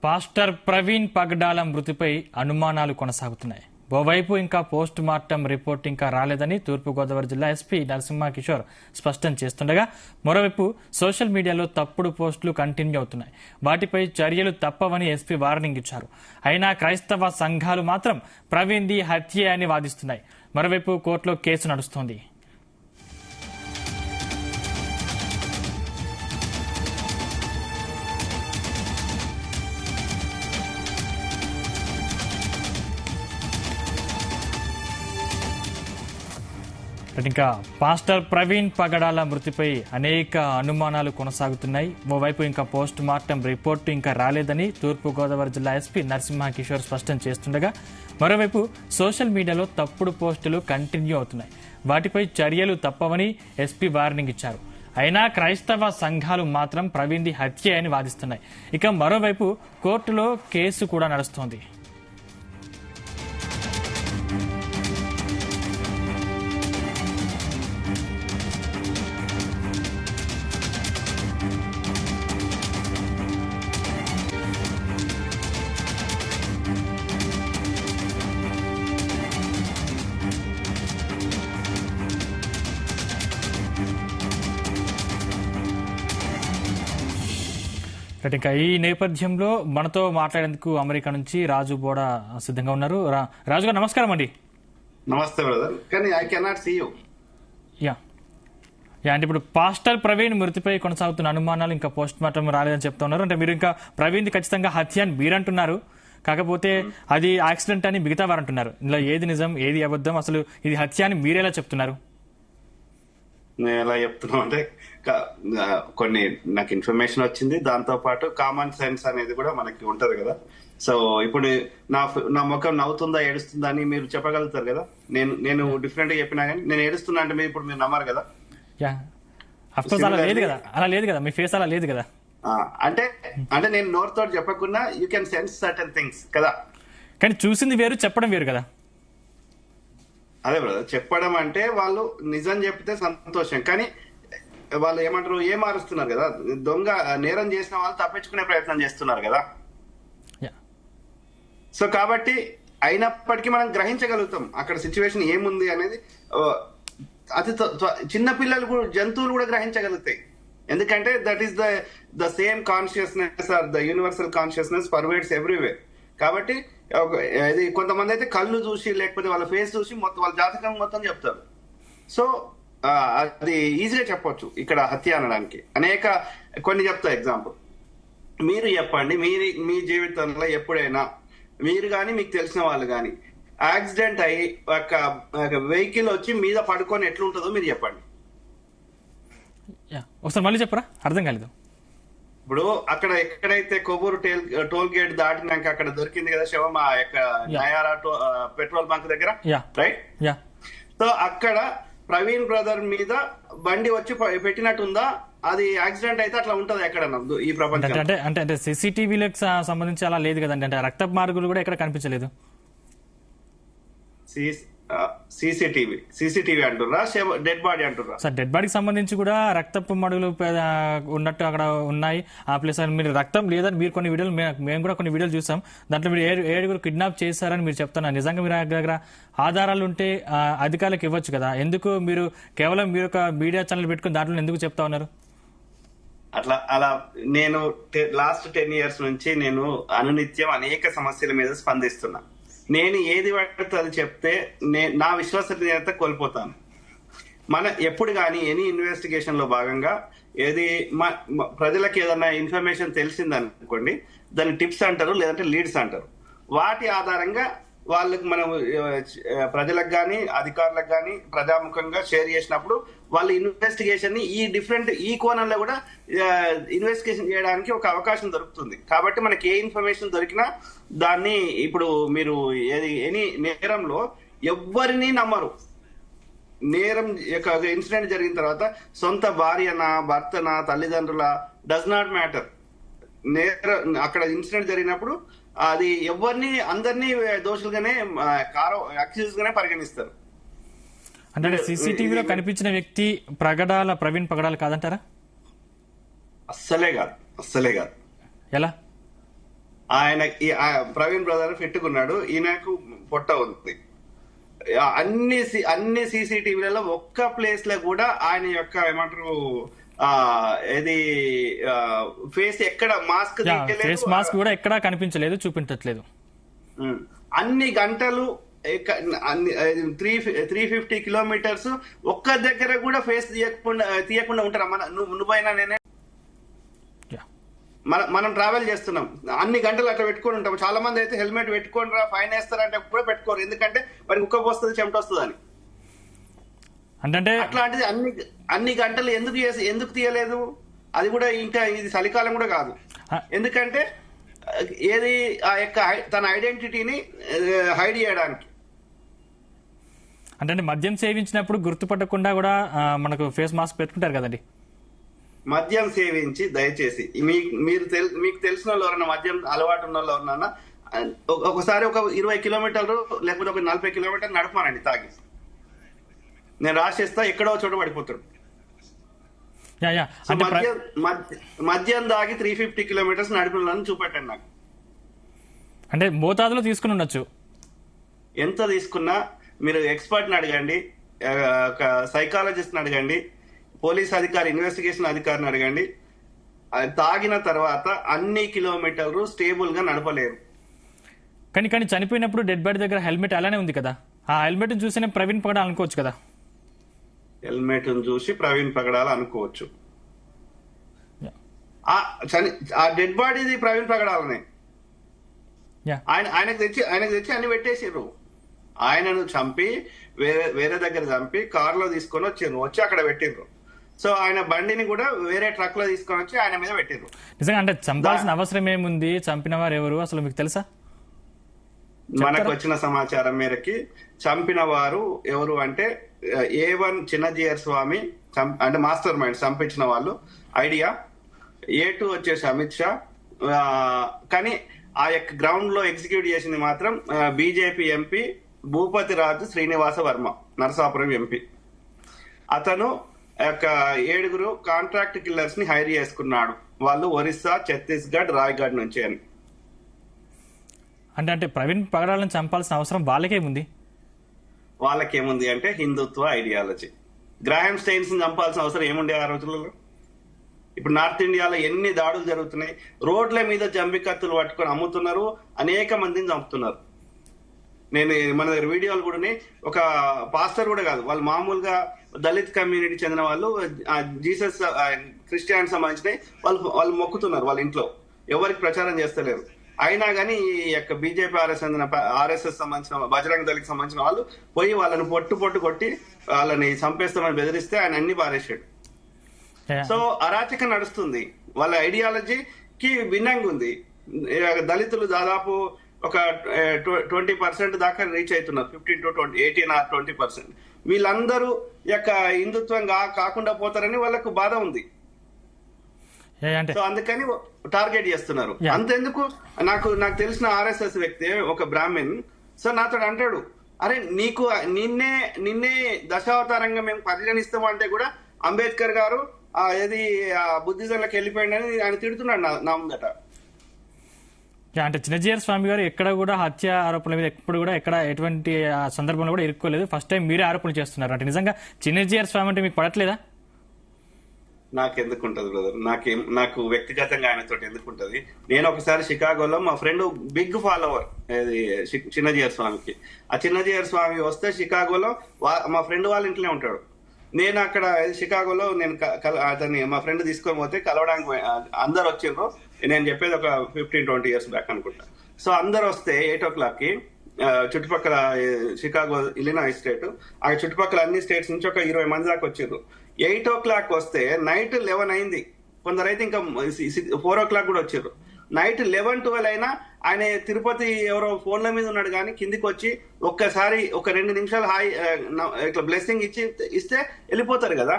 Pastor Praveen పగడాల మృతిపై అనుమానాలు కొనసాగుతున్నాయి. ఓవైపు ఇంకా పోస్ట్ మార్టం రిపోర్ట్ ఇంకా రాలేదని తూర్పుగోదావరి జిల్లా ఎస్పీ నరసింహ కిషోర్ స్పష్టం చేస్తుండగా, మరోవైపు సోషల్ మీడియాలో తప్పుడు పోస్టులు కంటిన్యూ అవుతున్నాయి. వాటిపై చర్యలు తప్పవని ఎస్పీ వార్నింగ్ ఇచ్చారు. అయినా క్రైస్తవ సంఘాలు మాత్రం ప్రవీణ్ది హత్యే అని వాదిస్తున్నాయి. మరోవైపు కోర్టులో కేసు నడుస్తోంది. ఇంకా పాస్టర్ ప్రవీణ్ పగడాల మృతిపై అనేక అనుమానాలు కొనసాగుతున్నాయి. ఓవైపు ఇంకా పోస్ట్ మార్టం రిపోర్టు ఇంకా రాలేదని తూర్పుగోదావరి జిల్లా ఎస్పీ నరసింహ కిషోర్ స్పష్టం చేస్తుండగా, మరోవైపు సోషల్ మీడియాలో తప్పుడు పోస్టులు కంటిన్యూ అవుతున్నాయి. వాటిపై చర్యలు తప్పవని ఎస్పీ వార్నింగ్ ఇచ్చారు. అయినా క్రైస్తవ సంఘాలు మాత్రం ప్రవీణ్ది హత్యే అని వాదిస్తున్నాయి. ఇక మరోవైపు కోర్టులో కేసు కూడా నడుస్తోంది. ఇంకా ఈ నేపథ్యంలో మనతో మాట్లాడేందుకు అమెరికా నుంచి రాజు బోడ సిద్ధంగా ఉన్నారు. రాజు గారు నమస్కారం అండి. నమస్తే బ్రదర్, కానీ ఐ కెనాట్ సీ యూ. అంటే ఇప్పుడు పాస్టర్ ప్రవీణ్ మృతిపై కొనసాగుతున్న అనుమానాలు ఇంకా పోస్ట్ మార్టం రాలేదని చెప్తా ఉన్నారు. అంటే మీరు ఇంకా ప్రవీణ్ ఖచ్చితంగా హత్య అని మీరంటున్నారు, కాకపోతే అది యాక్సిడెంట్ అని మిగతా వారు అంటున్నారు. ఇందులో ఏది నిజం ఏది అబద్ధం, అసలు ఇది హత్య అని మీరెలా చెప్తున్నారు? నేను ఎలా చెప్తున్నాం అంటే, కొన్ని నాకు ఇన్ఫర్మేషన్ వచ్చింది, దాంతో పాటు కామన్ సెన్స్ అనేది కూడా మనకి ఉంటది కదా. సో ఇప్పుడు నా ముఖం నవ్వుతుందా ఏడుస్తుందా అని మీరు చెప్పగలుగుతారు కదా. నేను డిఫరెంట్ గా చెప్పినా కానీ నేను ఏడుస్తున్నా అంటే మీరు ఇప్పుడు మీరు నమ్మరు కదా. అలా లేదు కదా, మీ ఫేస్ అలా లేదు కదా. అంటే నేను నోరుతో చెప్పకుండా you can sense certain things కదా. కానీ చూసింది వేరు, చెప్పడం వేరు కదా. అదే బ్రదర్, చెప్పడం అంటే వాళ్ళు నిజం చెప్తే సంతోషం, కానీ వాళ్ళు ఏమంటారు, ఏం మారుస్తున్నారు కదా. దొంగ నేరం చేసిన వాళ్ళు తప్పించుకునే ప్రయత్నం చేస్తున్నారు కదా. సో కాబట్టి అయినప్పటికీ మనం గ్రహించగలుగుతాం అక్కడ సిచ్యువేషన్ ఏముంది అనేది. అతి చిన్న పిల్లలు కూడా, జంతువులు కూడా గ్రహించగలుగుతాయి. ఎందుకంటే that is the same consciousness or the universal consciousness pervades everywhere. కాబట్టి ఇది కొంతమంది అయితే కళ్ళు చూసి లేకపోతే వాళ్ళ ఫేస్ చూసి మొత్తం వాళ్ళ జాతకం మొత్తం చెప్తారు. సో అది ఈజీగా చెప్పొచ్చు ఇక్కడ హత్య అనడానికి. కొన్ని చెప్తా ఎగ్జాంపుల్. మీరు చెప్పండి, మీ జీవితంలో ఎప్పుడైనా మీరు కానీ మీకు తెలిసిన వాళ్ళు కానీ యాక్సిడెంట్ అయ్యి ఒక వెహికల్ వచ్చి మీద పడుకొని ఎట్లుంటుందో మీరు చెప్పండి. ఒకసారి మళ్ళీ చెప్పరా, అర్థం కాలేదు. ఇప్పుడు అక్కడ ఎక్కడైతే కొవ్వూరు టోల్ గేట్ దాటినాక అక్కడ దొరికింది కదా శవం, ఆ యొక్క నయారా పెట్రోల్ బంక్ దగ్గర, రైట్? సో అక్కడ ప్రవీణ్ బ్రదర్ మీద బండి వచ్చి పెట్టినట్టుందా? అది యాక్సిడెంట్ అయితే అట్లా ఉంటది ఎక్కడన్నా ఈ ప్రపంచం? అంటే సీసీటీవీలకు సంబంధించి అలా లేదు కదండి. అంటే రక్త మార్గులు కూడా ఎక్కడ కనిపించలేదు. సీసీటీవీ అంటుర్రా, డెడ్ బాడీ అంటుర్రా? సార్, డెడ్ బాడీకి సంబంధించి కూడా రక్తపు మడుగులు ఉన్నట్టు అక్కడ ఉన్నాయి. ఆ ప్లేస్ మీరు రక్తం లేదని మీరు కొన్ని వీడియోలు, మేము కూడా కొన్ని వీడియోలు చూసాం. దాంట్లో మీరు ఏడుగురు కిడ్నాప్ చేశారని మీరు చెప్తున్నారు. నిజంగా మీరు దగ్గర ఆధారాలు ఉంటే అధికారులకు ఇవ్వచ్చు కదా. ఎందుకు మీరు కేవలం మీరు ఒక మీడియా ఛానల్ పెట్టుకుని దాంట్లో ఎందుకు చెప్తా ఉన్నారు? అలా నేను లాస్ట్ 10 years నుంచి నేను అనునిత్యం అనేక సమస్యల మీద స్పందిస్తున్నా. నేను ఏది పడితే అది చెప్తే నా విశ్వసనీయత కోల్పోతాను. ఎప్పుడు కానీ ఎనీ ఇన్వెస్టిగేషన్ లో భాగంగా ప్రజలకు ఏదైనా ఇన్ఫర్మేషన్ తెలిసిందనుకోండి, దాన్ని టిప్స్ అంటారు, లేదంటే లీడ్స్ అంటారు. వాటి ఆధారంగా వాళ్ళకి మనం ప్రజలకు కానీ అధికారులకు కానీ ప్రజాముఖంగా షేర్ చేసినప్పుడు వాళ్ళ ఇన్వెస్టిగేషన్ ని ఈ కోణంలో కూడా ఇన్వెస్టిగేషన్ చేయడానికి ఒక అవకాశం దొరుకుతుంది. కాబట్టి మనకి ఏ ఇన్ఫర్మేషన్ దొరికినా దాన్ని ఇప్పుడు మీరు ఎనీ నేరంలో ఎవ్వరిని నమ్మరు. నేరం ఇన్సిడెంట్ జరిగిన తర్వాత సొంత భార్యనా, భర్తనా, తల్లిదండ్రుల డస్ నాట్ మ్యాటర్. అక్కడ ఇన్సిడెంట్ జరిగినప్పుడు అది ఎవరిని అందరినీ దోషులుగానే అక్యూజ్ గానే పరిగణిస్తారు. అంటే సీసీటీవీలో కనిపించిన వ్యక్తి ప్రవీణ్ పగడాల కాదంటారా? అస్సలే కాదు. ఎలా? ఆయన ప్రవీణ్ బ్రదర్ ఫిట్టుకున్నాడు, ఈయనకు పొట్ట ఉంది. అన్ని సీసీటీవీలలో ఒక్క ప్లేస్ లో కూడా ఆయన యొక్క ఏమంటారు ఇది ఫేస్ ఎక్కడ మాస్క్ ఫేస్ మాస్క్ కూడా ఎక్కడా కనిపించలేదు, చూపించట్లేదు. అన్ని గంటలు 350 కిలోమీటర్స్ ఒక్క దగ్గర కూడా ఫేస్ తీయకుండా ఉంటారా? నువ్వైనా నేనే మనం ట్రావెల్ చేస్తున్నాం, అన్ని గంటలు అట్లా పెట్టుకొని ఉంటాం. చాలా మంది అయితే హెల్మెట్ పెట్టుకొని రా ఫైన్ వేస్తారంటే కూడా పెట్టుకోరు, ఎందుకంటే మరి కుక్క పోస్తుంది, చెమట వస్తుంది అని. అంటే అట్లాంటిది అన్ని గంటలు ఎందుకు తీయలేదు? అది కూడా ఇంకా ఇది చలికాలం కూడా కాదు, ఎందుకంటే ఏది ఆ యొక్క తన ఐడెంటిటీని హైడ్ చేయడానికి. అంటే మద్యం సేవించినప్పుడు గుర్తుపట్టకుండా కూడా మనకు ఫేస్ మాస్క్ పెట్టుకుంటారు కదండి. మద్యం సేవించి దయచేసి మీకు తెలిసిన వాళ్ళు ఎవరన్నా, మద్యం అలవాటు ఉన్న వాళ్ళు ఎవరన్నా ఒకసారి ఒక 20 కిలోమీటర్లు లేకపోతే ఒక 40 కిలోమీటర్లు నడపానండి తాగి. నేను రాసేస్తా, ఎక్కడో చోట పడిపోతాడు. మద్యం దాగి 350 కిలోమీటర్స్ నడిపిన చూపెట్టండి నాకు. అంటే మోతాదులో తీసుకుని ఉండొచ్చు. ఎంత తీసుకున్నా మీరు ఎక్స్పర్ట్ని అడగండి, సైకాలజిస్ట్ని అడగండి, పోలీస్ అధికారి ఇన్వెస్టిగేషన్ అధికారిని అడగండి. తాగిన తర్వాత అన్ని కిలోమీటర్లు స్టేబుల్ గా నడపలేరు. కానీ చనిపోయినప్పుడు డెడ్ బాడీ దగ్గర హెల్మెట్ అలానే ఉంది కదా, ఆ హెల్మెట్ చూసి ప్రవీణ్ పగడాలి అనుకోవచ్చు కదా. హెల్మెట్ చూసి ప్రవీణ్ పగడాలి అనుకోవచ్చు. ఆ డెడ్ బాడీది ప్రవీణ్ పగడాలనే ఆయనకు తెచ్చి అన్ని పెట్టేసారు. ఆయనను చంపి వేరే దగ్గర చంపి కారులో తీసుకొని వచ్చి అక్కడ పెట్టిర్రు. సో ఆయన బండిని కూడా వేరే ట్రక్ లో తీసుకొని వచ్చి ఆయన మీద పెట్టిర్రు. నిజంగా అంటే చంపాల్సిన అవసరం ఏముంది? చంపిన వారు ఎవరు అసలు మీకు తెలుసా? మనకు వచ్చిన సమాచారం మేరకి చంపిన వారు ఎవరు అంటే A1 చిన్నజీయర్ స్వామి, అంటే మాస్టర్ మైండ్ చంపించిన వాళ్ళు ఐడియా. A2 వచ్చేసి అమిత్ షా. కానీ ఆ యొక్క గ్రౌండ్ లో ఎగ్జిక్యూట్ చేసింది మాత్రం బీజేపీ ఎంపీ భూపతి రాజు శ్రీనివాస వర్మ, నరసాపురం ఎంపీ. అతను యొక్క 7 కాంట్రాక్ట్ కిల్లర్స్ ని హైర్ చేసుకున్నాడు. వాళ్ళు ఒరిస్సా, ఛత్తీస్గఢ్, రాయ్గఢ్ నుంచి అని. అంటే ప్రవీణ్ పగడాలను చంపాల్సిన అవసరం వాళ్ళకేముంది అంటే హిందుత్వ ఐడియాలజీ. గ్రాహం స్టెయిన్స్ ని చంపాల్సిన అవసరం ఏముండే ఆ రోజులలో? ఇప్పుడు నార్త్ ఇండియాలో ఎన్ని దాడులు జరుగుతున్నాయి, రోడ్ల మీద జంబి కత్తులు పట్టుకొని అమ్ముతున్నారు, అనేక మందిని చంపుతున్నారు. నేను మన దగ్గర వీడియోలు కూడా ఒక పాస్టర్ కూడా కాదు, వాళ్ళు మామూలుగా దళిత్ కమ్యూనిటీ చెందిన వాళ్ళు, జీసస్ క్రిస్టియన్ సంబంధించిన వాళ్ళు మొక్కుతున్నారు వాళ్ళ ఇంట్లో, ఎవరికి ప్రచారం చేస్తలేరు. అయినా కానీ ఈ యొక్క బీజేపీ ఆర్ఎస్ఎస్ సంబంధించిన బజరంగ దళికి సంబంధించిన వాళ్ళు పోయి వాళ్ళని పొట్టు కొట్టి వాళ్ళని చంపేస్తామని బెదిరిస్తే ఆయన అన్ని పారేశాడు. సో అరాచకం నడుస్తుంది, వాళ్ళ ఐడియాలజీకి భిన్నంగా ఉంది. దళితులు దాదాపు ఒక 20% దాకా రీచ్ అవుతున్నారు, 15 to 18 or 20%. వీళ్ళందరూ యొక్క హిందుత్వం కాకుండా పోతారని వాళ్ళకు బాధ ఉంది. సో అందుకని టార్గెట్ చేస్తున్నారు. అంతెందుకు, నాకు తెలిసిన ఆర్ఎస్ఎస్ వ్యక్తి ఒక బ్రాహ్మణ్, సో నాతో అంటాడు, అరే నిన్నే దశావతారంగా మేము పరిగణిస్తాము అంటే కూడా అంబేద్కర్ గారు ఏది బుద్ధిజంలోకి వెళ్ళిపోయిందని ఆయన తిడుతున్నాడు నా ముందట. అంటే చిన్నజీయర్ స్వామి గారు ఎక్కడ కూడా హత్య ఆరోపణల మీద ఎప్పుడు కూడా ఎటువంటి సందర్భంలో కూడా ఇరుక్కోలేదు. ఫస్ట్ టైం మీరే ఆరోపణలు చేస్తున్నారు. అంటే నిజంగా చిన్నజీయర్ స్వామి అంటే మీకు పడట్లేదా? నాకెందుకుంటది బ్రదర్, నాకు వ్యక్తిగతంగా ఆయనతో ఎందుకుంటది. నేను ఒకసారి షికాగోలో మా ఫ్రెండ్ బిగ్ ఫాలోవర్ చిన్నజీయర్ స్వామికి. ఆ చిన్నజీయర్ స్వామి వస్తే షికాగోలో మా ఫ్రెండ్ వాళ్ళ ఇంట్లోనే ఉంటాడు. నేను అక్కడ షికాగోలో అతన్ని మా ఫ్రెండ్ తీసుకొని పోతే కలవడానికి అందరు వచ్చిండ్రు. నేను చెప్పేది ఒక 15-20 years బ్యాక్ అనుకుంటా. సో అందరు వస్తే 8 o'clock చుట్టుపక్కల షికాగో ఇలినాయ్ స్టేట్, ఆ చుట్టుపక్కల అన్ని స్టేట్స్ నుంచి ఒక 20 మంది దాకా వచ్చిండ్రు. 8 o'clock వస్తే నైట్ 11 అయింది. కొందరైతే ఇంకా 4 o'clock కూడా వచ్చారు. నైట్ 11-12 అయినా ఆయన తిరుపతి ఎవరో ఫోన్ల మీద ఉన్నాడు కానీ కిందికి వచ్చి ఒక్కసారి ఒక 2 నిమిషాలు హాయ్ ఇట్లా బ్లెస్సింగ్ ఇస్తే వెళ్ళిపోతారు కదా.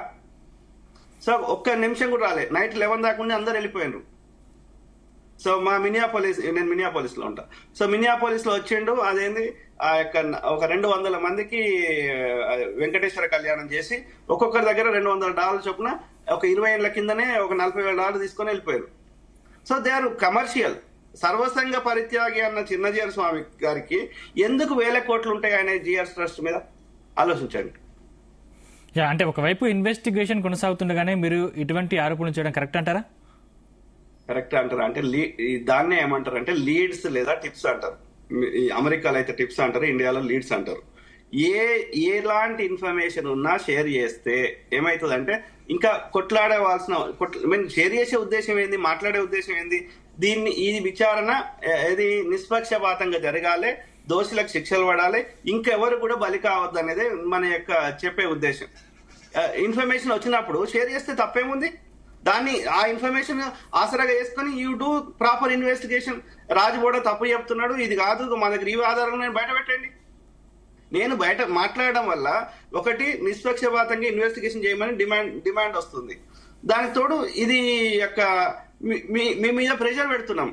సో ఒక్క నిమిషం కూడా రాలే. నైట్ 11 దాకా ఉండి అందరు వెళ్ళిపోయారు. సో నేను మినియాపోలిస్ లో ఉంటా. సో మినియాపోలిస్ లో వచ్చిండు, అదేంది ఆ యొక్క ఒక 200 మందికి వెంకటేశ్వర కళ్యాణం చేసి ఒక్కొక్కరి దగ్గర $200 చొప్పున ఒక 20 ఏళ్ల కిందనే ఒక $40,000 తీసుకొని వెళ్ళిపోయారు. So they are commercial. సర్వసంగ పరిత్యాగి అన్న చిన్నజీఆర్ స్వామి గారికి ఎందుకు 1000 కోట్లు ఉంటాయి ఆయన జిఆర్ ట్రస్ట్ మీద? ఆలోచించండి. అంటే ఒకవైపు ఇన్వెస్టిగేషన్ కొనసాగుతుండగానే మీరు ఇటువంటి ఆరోపణలు చేయడం కరెక్ట్ అంటారా? కరెక్ట్ అంటారు అంటే దాన్నే ఏమంటారు అంటే లీడ్స్ లేదా టిప్స్ అంటారు. ఈ అమెరికాలో అయితే టిప్స్ అంటారు, ఇండియాలో లీడ్స్ అంటారు. ఎలాంటి ఇన్ఫర్మేషన్ ఉన్నా షేర్ చేస్తే ఏమవుతుందంటే ఇంకా షేర్ చేసే ఉద్దేశం ఏంది, మాట్లాడే ఉద్దేశం ఏంది? ఈ విచారణ ఇది నిష్పక్షపాతంగా జరగాలి, దోషులకు శిక్షలు పడాలి, ఇంకెవరు కూడా బలి కావద్దు అనేది మన యొక్క చెప్పే ఉద్దేశం. ఇన్ఫర్మేషన్ వచ్చినప్పుడు షేర్ చేస్తే తప్పేముంది? ఆ ఇన్ఫర్మేషన్ ఆసరాగా వేసుకొని యూ డూ ప్రాపర్ ఇన్వెస్టిగేషన్. రాజు కూడా తప్పు చెప్తున్నాడు, ఇది కాదు, మన దగ్గర ఈ ఆధారాలు నేను బయట పెట్టండి. నేను బయట మాట్లాడడం వల్ల ఒకటి నిష్పక్షపాతంగా ఇన్వెస్టిగేషన్ చేయమని డిమాండ్ వస్తుంది. దానికి తోడు ఇది యొక్క మీ మీద ప్రెషర్ పెడుతున్నాం.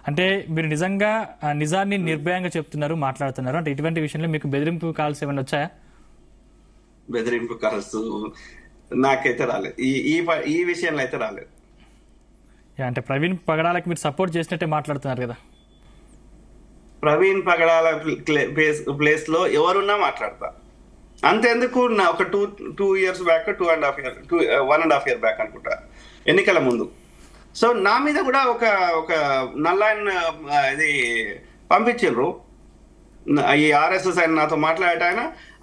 అంటే మీరు నిజంగా నిజాన్ని నిర్భయంగా చెప్తున్నారు, మాట్లాడుతున్నారు అంటే ఇటువంటి విషయంలో మీకు బెదిరింపు కాల్స్ ఏమైనా వచ్చాయా? బెదిరింపు కాల్స్ నాకైతే రాలేదు, ఈ విషయంలో అయితే రాలేదు. అంటే ప్రవీణ్ పగడాలకు మీరు సపోర్ట్ చేసినట్టే మాట్లాడుతున్నారు కదా. ప్రవీణ్ పగడాల ప్లేస్ లో ఎవరున్నా మాట్లాడతా. అంతెందుకు ఒక 2 years బ్యాక్, 1.5 year బ్యాక్ అనుకుంటా, ఎన్నికల ముందు. సో నా మీద కూడా ఒక నల్లాయన్ ఇది పంపించారు. ఈ ఆర్ఎస్ఎస్ ఆయన నాతో మాట్లాడట.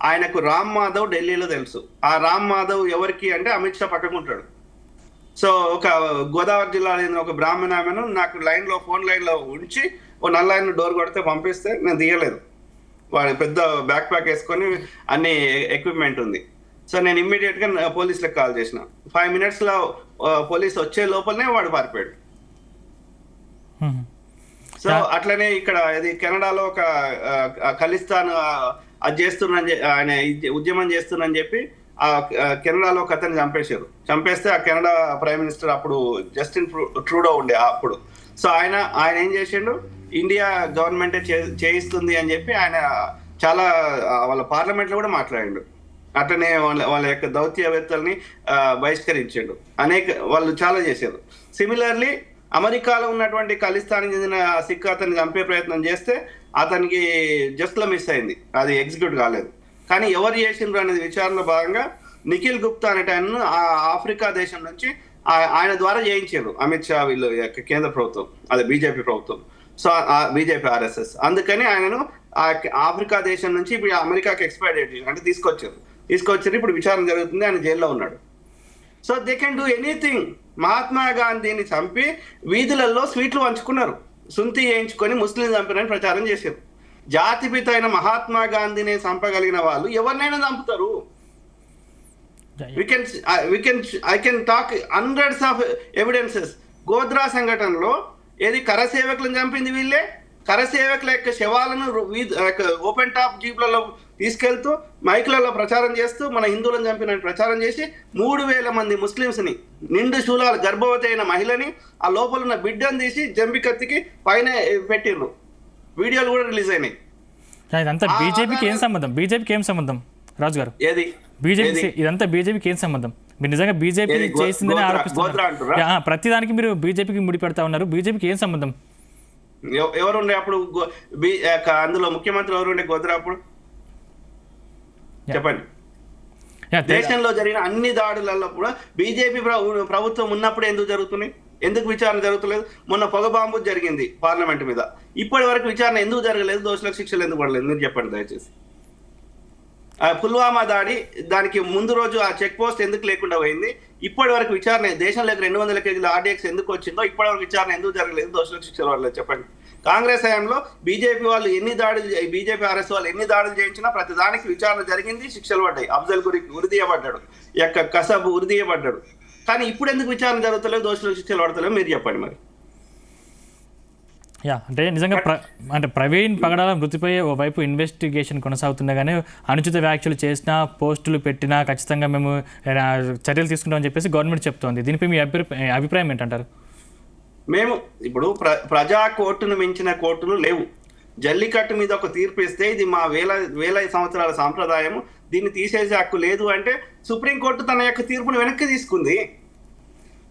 ఆయనకు రామ్ మాధవ్ ఢిల్లీలో తెలుసు. ఆ రామ్ మాధవ్ ఎవరికి అంటే అమిత్ షా పక్కకు ఉంటాడు. సో ఒక గోదావరి జిల్లాలో ఒక బ్రాహ్మణ ఆమెను నాకు ఫోన్ లైన్ లో ఉంచి ఓ నల్లాయన్ డోర్ కొడితే పంపిస్తే నేను దిగలేదు. వాడు పెద్ద బ్యాక్ ప్యాక్ వేసుకొని అన్ని ఎక్విప్మెంట్ ఉంది. సో నేను ఇమ్మీడియట్ గా పోలీసులకు కాల్ చేసిన. 5 minutes లో పోలీసు వచ్చే లోపలనే వాడు పారిపోయాడు. సో అట్లనే ఇక్కడ ఇది కెనడాలో ఒక ఖలిస్తాన్ అది చేస్తున్నా ఆయన ఉద్యమం చేస్తున్నా చెప్పి ఆ కెనడాలో ఒక అతన్ని చంపేస్తే ఆ కెనడా ప్రైమ్ మినిస్టర్ అప్పుడు జస్టిన్ ట్రూడో ఉండే అప్పుడు. సో ఆయన ఏం చేసిండు, ఇండియా గవర్నమెంటే చేయిస్తుంది అని చెప్పి ఆయన చాలా వాళ్ళ పార్లమెంట్ లో కూడా మాట్లాడిండు. అట్లనే వాళ్ళ యొక్క దౌత్యవేత్తల్ని బహిష్కరించాడు. వాళ్ళు చాలా చేశారు. సిమిలర్లీ అమెరికాలో ఉన్నటువంటి ఖలిస్తానికి చెందిన సిక్ అతన్ని చంపే ప్రయత్నం చేస్తే అతనికి జస్ట్ లో మిస్ అయింది, అది ఎగ్జిక్యూట్ కాలేదు. కానీ ఎవరు చేసిండ్రు అనేది విచారణలో భాగంగా నిఖిల్ గుప్తా అనే ఆయనను ఆఫ్రికా దేశం నుంచి ఆయన ద్వారా చేయించారు అమిత్ షా వీళ్ళు కేంద్ర ప్రభుత్వం, అదే బీజేపీ ప్రభుత్వం. సో బీజేపీ ఆర్ఎస్ఎస్ అందుకని ఆయనను ఆఫ్రికా దేశం నుంచి ఇప్పుడు అమెరికాకి ఎక్స్పైర్డ్ అంటే తీసుకొచ్చారు. ఇప్పుడు విచారణ జరుగుతుంది, ఆయన జైల్లో ఉన్నాడు. So they can do anything. Mahatma గాంధీని చంపి వీధులలో స్వీట్లు పంచుకున్నారు, సుంతి చేయించుకొని ముస్లిం చంపినని ప్రచారం చేశారు. జాతిపిత అయిన మహాత్మా గాంధీని చంపగలిగిన వాళ్ళు ఎవరినైనా చంపుతారు. I can talk hundreds of evidences. Godhra సంఘటనలో ఏది కరసేవకులను చంపింది వీళ్ళే. కరసేవకుల యొక్క శవాలను ఓపెన్ టాప్ జీప్లలో తీసుకెళ్తూ మైకులలో ప్రచారం చేస్తూ మన హిందువులను చంపిన ప్రచారం చేసి 3,000 మంది ముస్లింస్ ని నిండు శూలాలు గర్భవతి అయిన మహిళని ఆ లోపల ఉన్న బిడ్డను తీసి జంబికత్తికి పైన పెట్టిర్రు. వీడియోలు కూడా రిలీజ్ అయినాయి. ఇదంతా బీజేపీకి ఏం సంబంధం రాజు గారు? ఏది బీజేపీ? ఇదంతా బీజేపీకి ఏం సంబంధం? మీరు నిజంగా బీజేపీ చేసిందని ఆరోపిస్తున్నారు. ప్రతిదానికి మీరు బీజేపీకి ముడి పెడతా ఉన్నారు. బీజేపీకి ఏం సంబంధం? ఎవరుండే అప్పుడు అందులో ముఖ్యమంత్రి ఎవరుండే గోద్రా అప్పుడు చెప్పండి. దేశంలో జరిగిన అన్ని దాడులలో కూడా బీజేపీ ప్రభుత్వం ఉన్నప్పుడు ఎందుకు జరుగుతున్నాయి? ఎందుకు విచారణ జరుగుతలేదు? మొన్న పొగ బాంబు జరిగింది పార్లమెంట్ మీద, ఇప్పటి వరకు విచారణ ఎందుకు జరగలేదు? దోషులకు శిక్షలు ఎందుకు పడలేదు? మీరు చెప్పండి దయచేసి. పుల్వామా దాడి దానికి ముందు రోజు ఆ చెక్ పోస్ట్ ఎందుకు లేకుండా పోయింది? ఇప్పటి వరకు విచారణ దేశంలోకి 200 kg ఆర్డీఎక్స్ ఎందుకు వచ్చిందో ఇప్పటి వరకు విచారణ ఎందుకు జరగలేదు? దోషులకు శిక్షలు పడలేదు చెప్పండి. కాంగ్రెస్ హయాంలో బీజేపీ వాళ్ళు బీజేపీ ఆర్ఎస్ వాళ్ళు ఎన్ని దాడులు చేయించినా ప్రతి దానికి విచారణ జరిగింది, శిక్షలు పడ్డాయి. అఫ్జల్ గురికి ఉరిదీయబడ్డాడు, కసబ్ ఉరిదీయబడ్డాడు. కానీ ఇప్పుడు ఎందుకు విచారణ జరుగుతలేదు, దోషులకు శిక్షలు పడతలేవు? మీరు చెప్పండి మరి. అంటే నిజంగా అంటే ప్రవీణ్ పగడాల మృతిపై ఓవైపు ఇన్వెస్టిగేషన్ కొనసాగుతుండగానే అనుచిత వ్యాఖ్యలు చేసినా, పోస్టులు పెట్టినా ఖచ్చితంగా మేము చర్యలు తీసుకుంటామని చెప్పేసి గవర్నమెంట్ చెప్తోంది. దీనిపై మీ అభిప్రాయం ఏంటంటారు? మేము ఇప్పుడు ప్రజా కోర్టును మించిన కోర్టులు లేవు. జల్లికట్టు మీద ఒక తీర్పు ఇస్తే ఇది మా వేల సంవత్సరాల సాంప్రదాయము, దీన్ని తీసేసే హక్కు లేదు అంటే సుప్రీంకోర్టు తన యొక్క తీర్పును వెనక్కి తీసుకుంది.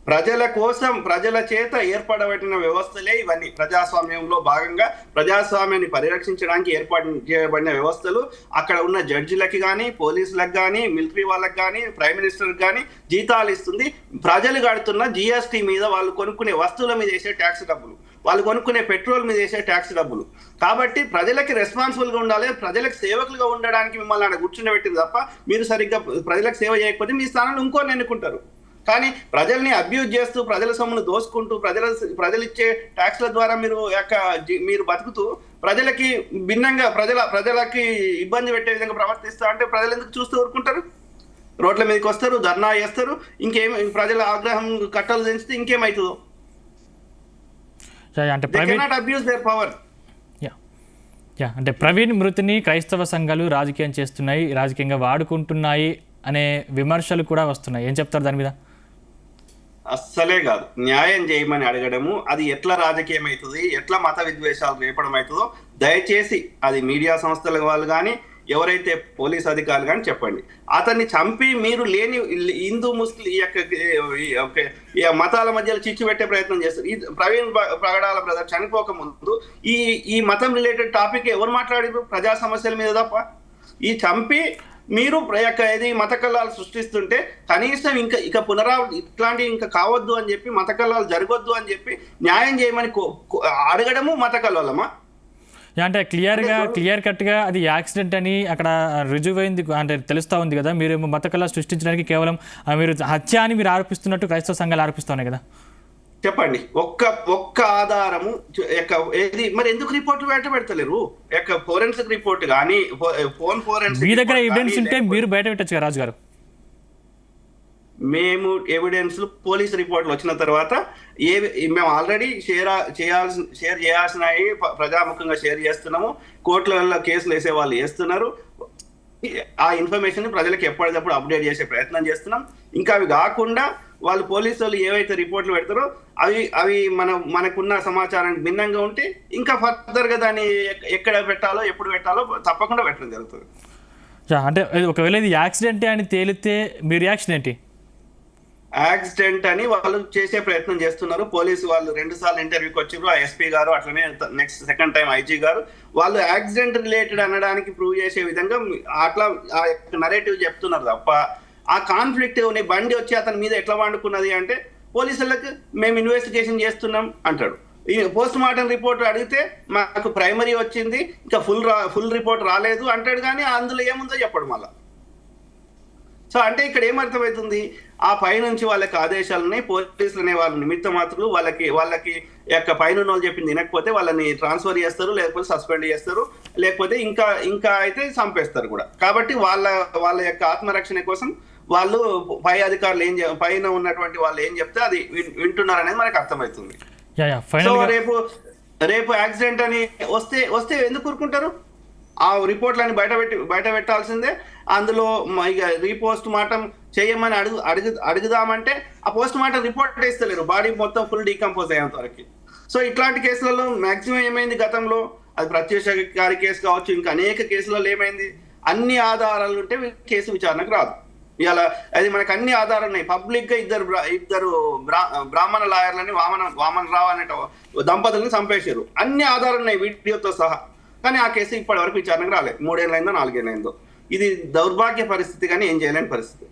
ప్రజల కోసం ప్రజల చేత ఏర్పడబడిన వ్యవస్థలే ఇవన్నీ. ప్రజాస్వామ్యంలో భాగంగా ప్రజాస్వామ్యాన్ని పరిరక్షించడానికి ఏర్పాటు చేయబడిన వ్యవస్థలు. అక్కడ ఉన్న జడ్జిలకి కానీ, పోలీసులకు కానీ, మిలిటరీ వాళ్ళకి కానీ, ప్రైమ్ మినిస్టర్కి కానీ జీతాలు ఇస్తుంది. ప్రజలు కడుతున్న జిఎస్టీ మీద, వాళ్ళు కొనుక్కునే వస్తువుల మీద వేసే ట్యాక్స్ డబ్బులు, వాళ్ళు కొనుక్కునే పెట్రోల్ మీద వేసే ట్యాక్స్ డబ్బులు. కాబట్టి ప్రజలకి రెస్పాన్సిబుల్గా ఉండాలి, ప్రజలకు సేవకులుగా ఉండడానికి మిమ్మల్ని అక్కడ కూర్చుండబెట్టింది తప్ప మీరు సరిగ్గా ప్రజలకు సేవ చేయకపోతే మీ స్థానంలో ఇంకోని ఎన్నుకుంటారు. కానీ ప్రజల్ని అబ్యూజ్ చేస్తూ, ప్రజల సొమ్మును దోసుకుంటూ, ప్రజలు ఇచ్చే ట్యాక్స్ల ద్వారా మీరు బతుకుతూ ప్రజలకి భిన్నంగా ప్రజలకి ఇబ్బంది పెట్టే విధంగా ప్రవర్తిస్తా అంటే ప్రజలు ఎందుకు చూస్తూ ఊరుకుంటారు? రోడ్ల మీదకి వస్తారు, ధర్నా చేస్తారు. ప్రజల ఆగ్రహం కట్టలు దించితే ఇంకేమవుతుందో. అంటే ప్రవీణ్ మృతిని క్రైస్తవ సంఘాలు రాజకీయం చేస్తున్నాయి, రాజకీయంగా వాడుకుంటున్నాయి అనే విమర్శలు కూడా వస్తున్నాయి. ఏం చెప్తారు దాని మీద? అస్సలే కాదు. న్యాయం చేయమని అడగడము అది ఎట్లా రాజకీయం అవుతుంది, ఎట్లా మత విద్వేషాలు రేపడం అవుతుందో దయచేసి అది మీడియా సంస్థల వాళ్ళు కానీ, ఎవరైతే పోలీస్ అధికారులు కానీ చెప్పండి. అతన్ని చంపి మీరు లేని హిందూ ముస్లిం ఈ మతాల మధ్యలో చిచ్చు పెట్టే ప్రయత్నం చేస్తారు. ఈ ప్రవీణ్ పగడాల బ్రదర్ చనిపోక ముందు ఈ మతం రిలేటెడ్ టాపిక్ ఎవరు మాట్లాడారు? ప్రజా సమస్యల మీద తప్ప. ఈ చంపి మీరు ఏది మత కల్లాలు సృష్టిస్తుంటే కనీసం ఇక ఇట్లాంటివి ఇంకా కావద్దు అని చెప్పి, మత కల్లాలు జరగొద్దు అని చెప్పి న్యాయం చేయమని అడగడము మత కల్లోలమా? అంటే క్లియర్ కట్గా అది యాక్సిడెంట్ అని అక్కడ రుజువైంది, అంటే తెలుస్తూ ఉంది కదా. మీరు మత కల్లా సృష్టించడానికి కేవలం మీరు హత్య అని మీరు ఆరోపిస్తున్నట్టు క్రైస్తవ సంఘాలు ఆరోపిస్తున్నాయి కదా. చెప్పండి, ఒక్క ఆధారము ఏది మరి ఎందుకు రిపోర్ట్ బయట పెడతలేరు? ఫోరెన్సిక్ రిపోర్ట్ కానీ, ఫోన్ ఫోరెన్సిక్ మీ దగ్గర ఎవిడెన్స్ ఉంటే మీరు బయట పెట్టచ్చు కదా రాజు గారు. మేము ఎవిడెన్స్ పోలీస్ రిపోర్ట్లు వచ్చిన తర్వాత మేము ఆల్రెడీ షేర్ చేయాల్సినవి ప్రజాముఖంగా షేర్ చేస్తున్నాము. కోర్టులలో కేసులు వేసే వాళ్ళు వేస్తున్నారు. ఆ ఇన్ఫర్మేషన్ ప్రజలకు ఎప్పటికప్పుడు అప్డేట్ చేసే ప్రయత్నం చేస్తున్నాం. ఇంకా అవి కాకుండా వాళ్ళు పోలీసు వాళ్ళు ఏవైతే రిపోర్ట్లు పెడతారో అవి మనకున్న సమాచారానికి భిన్నంగా ఉంటే ఇంకా ఫర్దర్గా దాన్ని ఎక్కడ పెట్టాలో, ఎప్పుడు పెట్టాలో తప్పకుండా పెట్టడం జరుగుతుంది. అంటే ఒకవేళ ఇది యాక్సిడెంటే అని తేలితే మీ రియాక్షన్ ఏంటి? యాక్సిడెంట్ అని వాళ్ళు చేసే ప్రయత్నం చేస్తున్నారు. పోలీసు వాళ్ళు 2 సార్లు ఇంటర్వ్యూకి వచ్చారు. ఆ ఎస్పీ గారు, అట్లనే సెకండ్ టైం ఐజీ గారు వాళ్ళు యాక్సిడెంట్ రిలేటెడ్ అనడానికి ప్రూవ్ చేసే విధంగా అట్లా ఆ నరేటివ్ చెప్తున్నారు తప్ప ఆ కాన్ఫ్లిక్ట్ బండి వచ్చి అతని మీద ఎట్లా వండుకున్నది అంటే పోలీసులకు మేము ఇన్వెస్టిగేషన్ చేస్తున్నాం అంటాడు. పోస్ట్ మార్టం రిపోర్ట్ అడిగితే మాకు ప్రైమరీ వచ్చింది, ఇంకా ఫుల్ రిపోర్ట్ రాలేదు అంటాడు. కానీ అందులో ఏముందో చెప్పడు మళ్ళా. సో అంటే ఇక్కడ ఏమర్థమవుతుంది? ఆ పైనుంచి వాళ్ళకి ఆదేశాలని పోలీసులు అనే వాళ్ళు నిమిత్త మాత్రులు, వాళ్ళకి పైన వాళ్ళు చెప్పింది వినకపోతే వాళ్ళని ట్రాన్స్ఫర్ చేస్తారు, లేకపోతే సస్పెండ్ చేస్తారు, లేకపోతే ఇంకా అయితే చంపేస్తారు కూడా. కాబట్టి వాళ్ళ యొక్క ఆత్మరక్షణ కోసం వాళ్ళు పై అధికారులు పైన ఉన్నటువంటి వాళ్ళు ఏం చెప్తే అది వింటున్నారు అనేది మనకు అర్థమవుతుంది. సో రేపు యాక్సిడెంట్ అని వస్తే ఎందుకు కూరుకుంటారు? ఆ రిపోర్ట్లని బయట పెట్టాల్సిందే. అందులో ఇక రీపోస్ట్ మార్టం చేయమని అడుగుదామంటే ఆ పోస్ట్ మార్టం రిపోర్ట్ ఇస్తలేరు, బాడీ మొత్తం ఫుల్ డీకంపోజ్ అయ్యేంత వరకు. సో ఇట్లాంటి కేసులలో మాక్సిమం ఏమైంది గతంలో, అది ప్రత్యక్ష గారి కేసు కావచ్చు, ఇంకా అనేక కేసులలో ఏమైంది, అన్ని ఆధారాలు ఉంటే కేసు విచారణకు రాదు. ఇలా అది మనకు అన్ని ఆధారాలు ఉన్నాయి. పబ్లిక్ గా ఇద్దరు బ్రాహ్మణ లాయర్లని వామన రావు అనే దంపతులను చంపేశారు. అన్ని ఆధారాలు ఉన్నాయి వీడియోతో సహా. కానీ ఆ కేసు ఇప్పటి వరకు విచారణకు రాలేదు. 3 ఏళ్ళైందో 4 ఏళ్ళైందో. ఇది దౌర్భాగ్య పరిస్థితి, కానీ ఏం చేయలేని పరిస్థితి.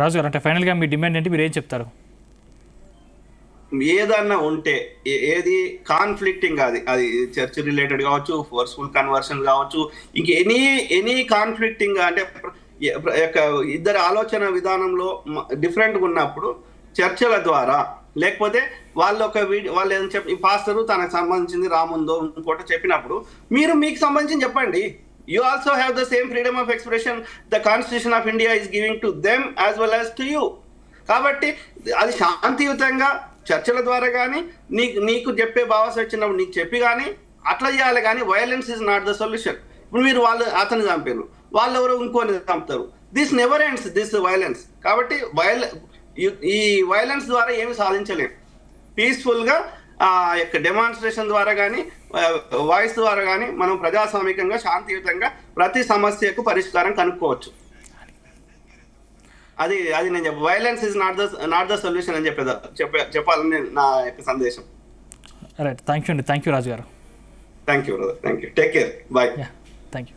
రాజు గారు, అంటే ఫైనల్ గా మీ డిమాండ్ ఏంటి? మీరు ఏం చెప్తారు? ఏదన్నా ఉంటే ఏది కాన్ఫ్లిక్టింగ్, అది చర్చ్ రిలేటెడ్ కావచ్చు, ఫోర్స్ఫుల్ కన్వర్షన్ కావచ్చు, ఇంక ఎనీ కాన్ఫ్లిక్టింగ్ అంటే ఇద్దరి ఆలోచన విధానంలో డిఫరెంట్గా ఉన్నప్పుడు చర్చల ద్వారా, లేకపోతే వాళ్ళు ఏం చెప్పి పాస్టరు తనకు సంబంధించింది రాముందో ఇంకోటి చెప్పినప్పుడు మీకు సంబంధించి చెప్పండి. You also have the same freedom of expression the Constitution of India is giving to them as well as to you. కాబట్టి అది శాంతియుతంగా చర్చల ద్వారా కానీ, నీకు చెప్పే భావన వచ్చినప్పుడు నీకు చెప్పి కానీ అట్లా చేయాలి. కానీ violence is not the solution. ఇప్పుడు మీరు అతను చంపారు, వాళ్ళు ఎవరు ఇంకోని చంపుతారు. This never ends, this violence. కాబట్టి ఈ వైలెన్స్ ద్వారా ఏమి సాధించలేము. పీస్ఫుల్గా డెమాన్స్ట్రేషన్ ద్వారా కానీ, వాయిస్ ద్వారా కానీ మనం ప్రజాస్వామికంగా శాంతియుతంగా ప్రతి సమస్యకు పరిష్కారం కనుక్కోవచ్చు. అది అది నేను violence is not the solution అని చెప్పాలని నా యొక్క సందేశం. రైట్, థ్యాంక్ యూ అండి. థ్యాంక్ యూ రాజు గారు. Thank you brother, thank you, take care, bye. Thank you.